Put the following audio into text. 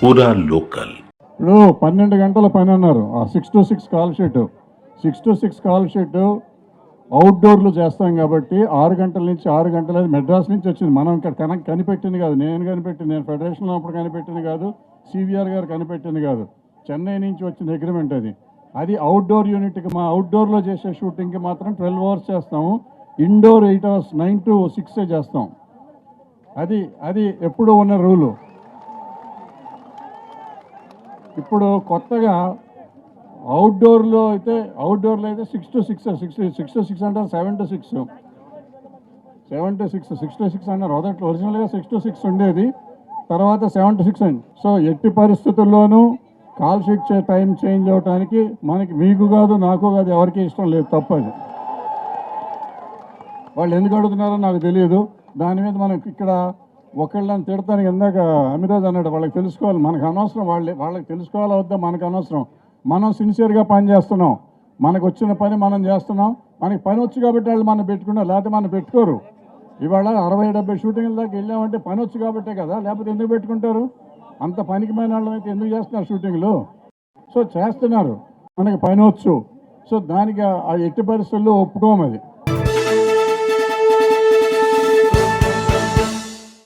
పూరా లోకల్. ఇప్పుడు 12 గంటల పని అన్నారు. 6 to 6 call sheet, 6 to 6 call sheet అవుట్డోర్లు చేస్తాం కాబట్టి 6 గంటల నుంచి 6 గంటల మెడ్రాస్ నుంచి వచ్చింది. మనం ఇక్కడ కనిపెట్టింది కాదు, నేను కనిపెట్టింది, నేను ఫెడరేషన్లో అప్పుడు కనిపెట్టింది కాదు, సివిఆర్ గారు కనిపెట్టింది కాదు, చెన్నై నుంచి వచ్చిన అగ్రిమెంట్ అది. అది అవుట్డోర్ యూనిట్కి, మా అవుట్డోర్లో చేసే షూటింగ్కి మాత్రం 12 hours చేస్తాము. ఇండోర్ 8 hours, 9 to 6 చేస్తాం. అది ఎప్పుడు ఉన్న రూలు. ఇప్పుడు కొత్తగా అవుట్డోర్లో అయితే 6 to 6 అంటే 7 to 6 6 to 6 అన్నారు. మొదట్లో ఒరిజినల్గా 6 to 6 ఉండేది, తర్వాత 7 to 6 అయింది. సో ఎట్టి పరిస్థితుల్లోనూ కాల్ షీట్ టైం చేంజ్ అవడానికి మనకి, మీకు కాదు నాకు కాదు, ఎవరికి ఇష్టం లేదు, తప్పది. వాళ్ళు ఎందుకు అడుగుతున్నారో నాకు తెలియదు. దాని మీద మనం ఇక్కడ ఒకళ్ళని తిడతానికి ఇందాక అమిరాజ్ అన్నాడు, వాళ్ళకి తెలుసుకోవాలి, మనకు అనవసరం. వాళ్ళకి తెలుసుకోవాలా వద్దా మనకు అనవసరం. మనం సిన్సియర్గా పని చేస్తున్నాం, మనకు వచ్చిన పని మనం చేస్తున్నాం. మనకి పని వచ్చి కాబట్టి వాళ్ళు మనం పెట్టుకున్నారు, లేకపోతే మనం పెట్టుకోరు. ఇవాళ 60-70 షూటింగ్ల దాకా వెళ్ళామంటే పని వచ్చి కాబట్టే కదా, లేకపోతే ఎందుకు పెట్టుకుంటారు? అంత పనికిమైన వాళ్ళం అయితే ఎందుకు చేస్తున్నారు షూటింగ్లు? సో చేస్తున్నారు, మనకి పని వచ్చు. సో దానికి ఎట్టి పరిస్థితుల్లో ఒప్పుకోమది.